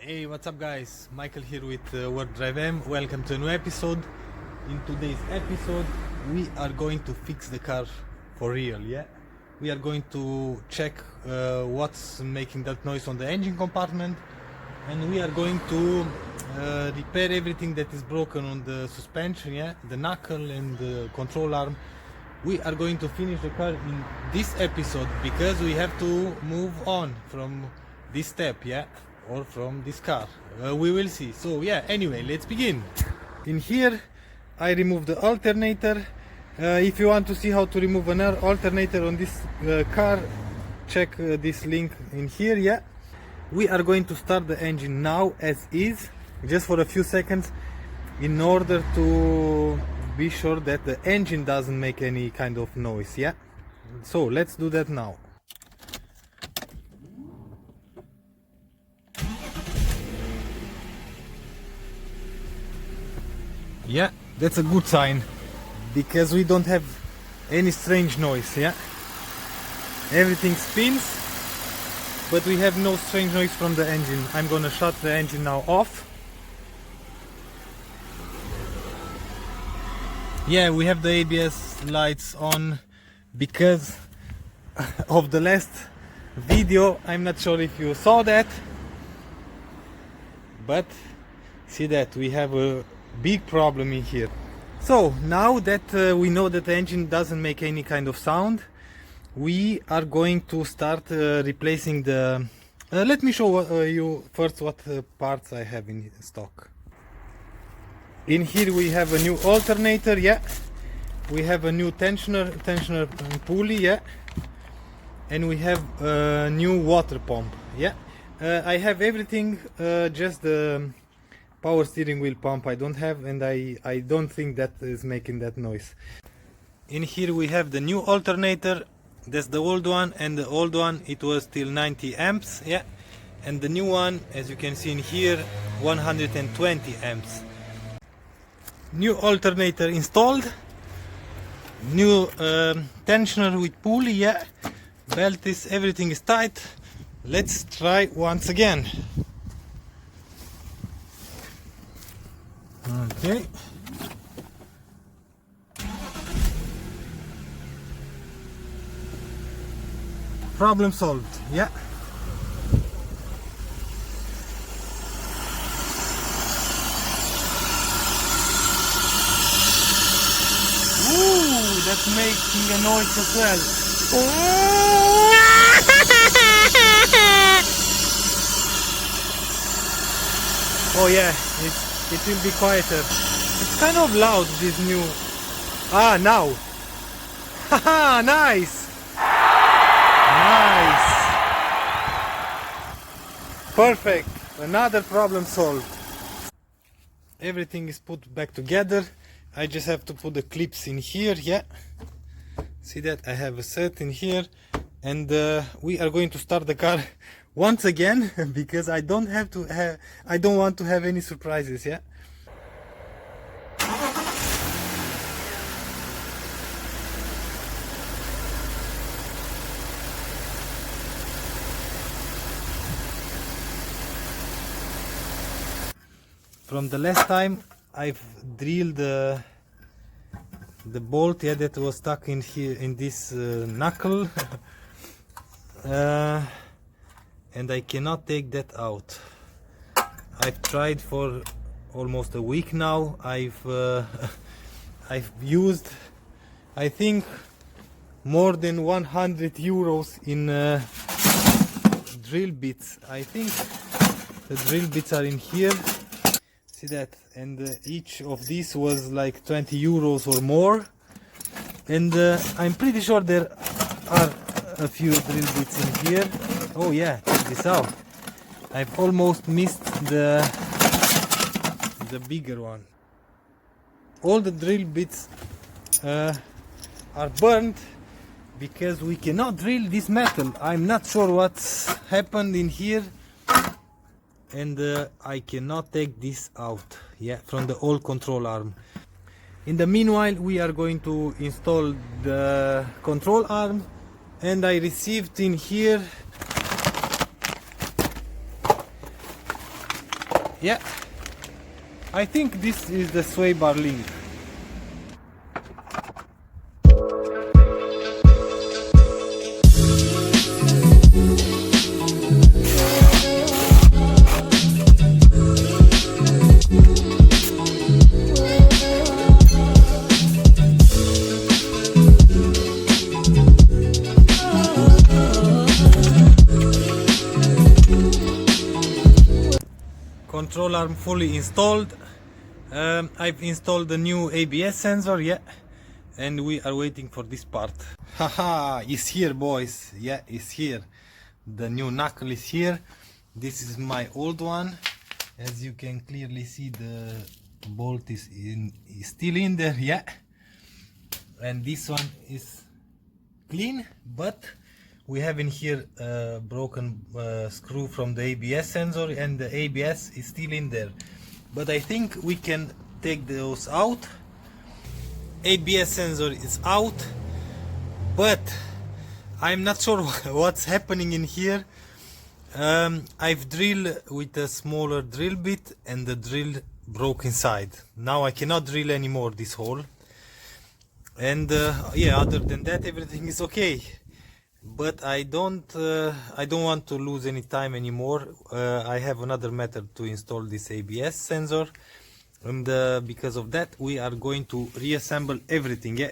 Hey, what's up guys? Michael here with WarpDriveM. Welcome to a new episode. In today's episode, we are going to fix the car for real, yeah? We are going to check what's making that noise on the engine compartment, and we are going to repair everything that is broken on the suspension, yeah? The knuckle and the control arm. We are going to finish the car in this episode because we have to move on from this step, yeah? Or from this car. We will see. So yeah, anyway, let's begin. In here I remove the alternator. If you want to see how to remove an alternator on this car, check this link in here, yeah. We are going to start the engine now as is, just for a few seconds, in order to be sure that the engine doesn't make any kind of noise, yeah. So let's do that now. Yeah, that's a good sign, because we don't have any strange noise, yeah? Everything spins, but we have no strange noise from the engine. I'm gonna shut the engine now off. Yeah, we have the ABS lights on because of the last video. I'm not sure if you saw that, but see that we have a big problem in here. So now that we know that the engine doesn't make any kind of sound, we are going to start replacing the let me show you first what parts I have in stock. In here we have a new alternator, yeah, we have a new tensioner pulley, yeah, and we have a new water pump, yeah. I have everything, just the power steering wheel pump I don't have, and I don't think that is making that noise. In here we have the new alternator. That's the old one, and the old one, it was still 90 amps, yeah, and the new one, as you can see in here, 120 amps. New alternator installed, new tensioner with pulley, yeah, belt is, everything is tight. Let's try once again. Okay. Problem solved, yeah. Ooh, that's making a noise as well. Oh yeah, it will be quieter. It's kind of loud, this new... Ah, now! Haha, nice! Nice! Perfect! Another problem solved. Everything is put back together. I just have to put the clips in here, yeah. See that? I have a set in here. And we are going to start the car once again, because I don't want to have any surprises, yeah. From the last time I've drilled the bolt, yeah, that was stuck in here in this knuckle. And I cannot take that out. I've tried for almost a week now. I've used, I think, more than 100 euros in drill bits. I think the drill bits are in here. See that? And each of these was like 20 euros or more. And I'm pretty sure there are a few drill bits in here. Oh yeah, check this out. I've almost missed the bigger one. All the drill bits are burnt because we cannot drill this metal. I'm not sure what's happened in here, and I cannot take this out, yeah, from the old control arm. In the meanwhile, we are going to install the control arm, and I received in here Yeah, I think this is the sway bar link. Control arm fully installed. I've installed the new ABS sensor, yeah, and we are waiting for this part. Haha, it's here, boys. Yeah, it's here. The new knuckle is here. This is my old one. As you can clearly see, the bolt is still in there, yeah. And this one is clean, but we have in here a broken screw from the ABS sensor, and the ABS is still in there. But I think we can take those out. ABS sensor is out, but I'm not sure what's happening in here. I've drilled with a smaller drill bit and the drill broke inside. Now I cannot drill anymore this hole. And yeah, other than that, everything is okay. But I don't want to lose any time anymore. I have another method to install this ABS sensor, and because of that we are going to reassemble everything, yeah.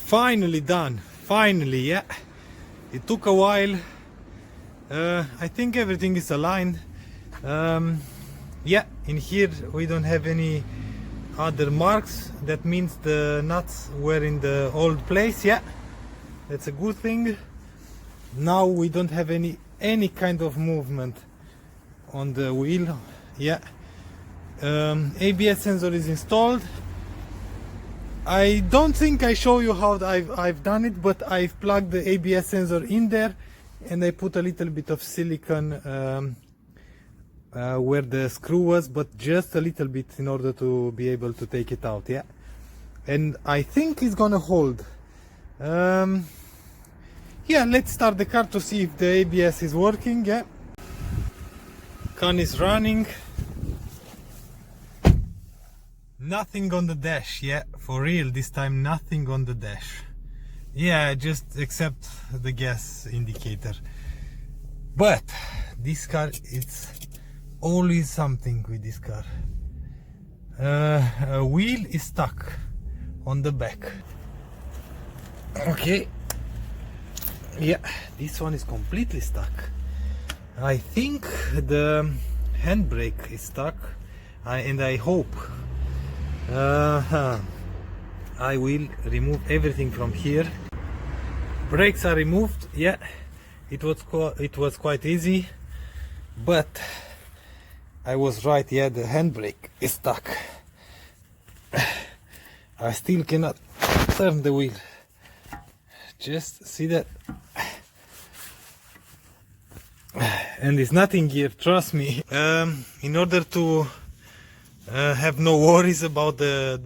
Finally done, finally, yeah. It took a while. I think everything is aligned. Yeah, in here we don't have any other marks. That means the nuts were in the old place, yeah. That's a good thing. Now we don't have any kind of movement on the wheel, yeah. ABS sensor is installed. I don't think I show you how I've done it, but I've plugged the ABS sensor in there and I put a little bit of silicone where the screw was, but just a little bit in order to be able to take it out, yeah. And I think it's gonna hold. Yeah, let's start the car to see if the ABS is working, yeah. Car is running. Nothing on the dash, yeah, for real this time, nothing on the dash. Yeah, just except the gas indicator. But this car, it's always something with this car. A wheel is stuck on the back. Okay. Yeah, this one is completely stuck. I think the handbrake is stuck, and I hope I will remove everything from here. Brakes are removed, yeah. It was quite easy, but I was right, yeah, the handbrake is stuck. I still cannot turn the wheel. Just see that. And it's nothing here, trust me. In order to have no worries about the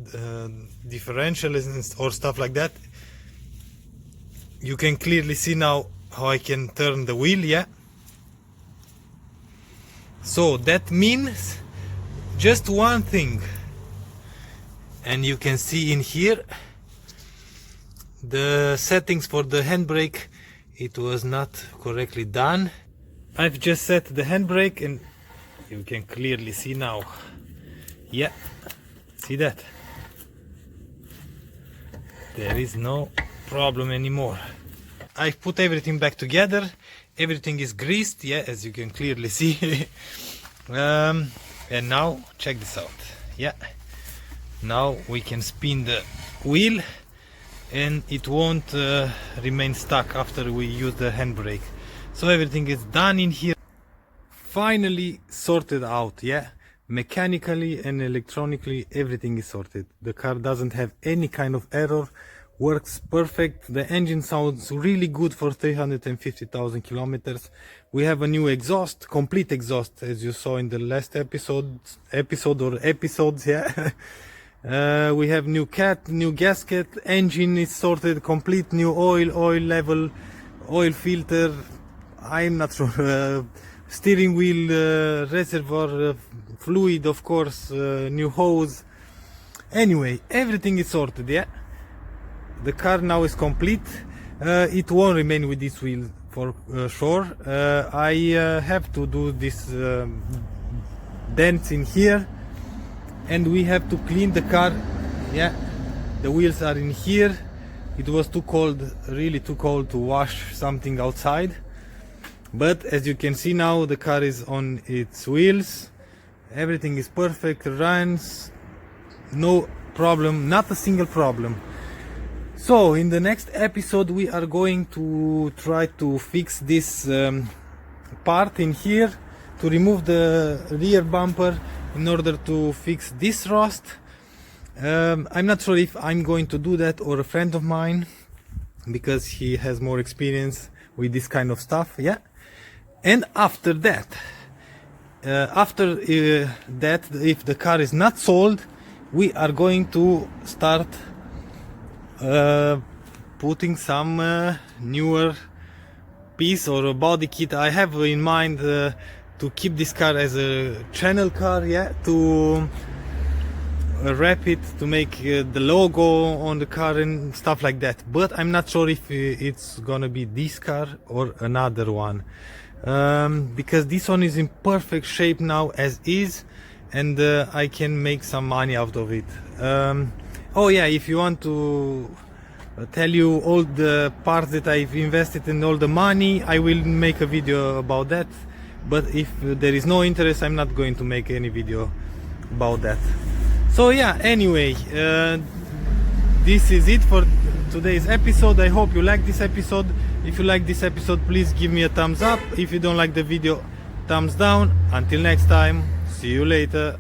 differentials or stuff like that, you can clearly see now how I can turn the wheel, yeah. So that means just one thing, and you can see in here the settings for the handbrake, it was not correctly done. I've just set the handbrake and you can clearly see now. Yeah, see that? There is no problem anymore. I've put everything back together. Everything is greased, yeah, as you can clearly see. And now check this out. Yeah, now we can spin the wheel and it won't remain stuck after we use the handbrake. So everything is done in here, finally sorted out. Yeah, mechanically and electronically everything is sorted. The car doesn't have any kind of error, works perfect. The engine sounds really good for 350,000 kilometers. We have a new exhaust, complete exhaust, as you saw in the last episodes. Yeah. We have new cat, new gasket, engine is sorted, complete new oil level, oil filter, I'm not sure, steering wheel, reservoir fluid, of course, new hose. Anyway, everything is sorted. Yeah, the car now is complete. It won't remain with this wheel for sure. I have to do this dents in here, and we have to clean the car. Yeah, the wheels are in here. It was too cold, really too cold to wash something outside, but as you can see now the car is on its wheels. Everything is perfect, runs, no problem, not a single problem. So in the next episode we are going to try to fix this part in here, to remove the rear bumper in order to fix this rust. I'm not sure if I'm going to do that or a friend of mine, because he has more experience with this kind of stuff. Yeah, and after that, if the car is not sold, we are going to start putting some newer piece or a body kit. I have in mind to keep this car as a channel car, yeah, to wrap it, to make the logo on the car and stuff like that, but I'm not sure if it's gonna be this car or another one, because this one is in perfect shape now as is, and I can make some money out of it. Oh yeah, if you want to tell you all the parts that I've invested in, all the money, I will make a video about that, but if there is no interest, I'm not going to make any video about that. So yeah, anyway, this is it for today's episode. I hope you like this episode. If you like this episode, please give me a thumbs up. If you don't like the video, thumbs down. Until next time, see you later.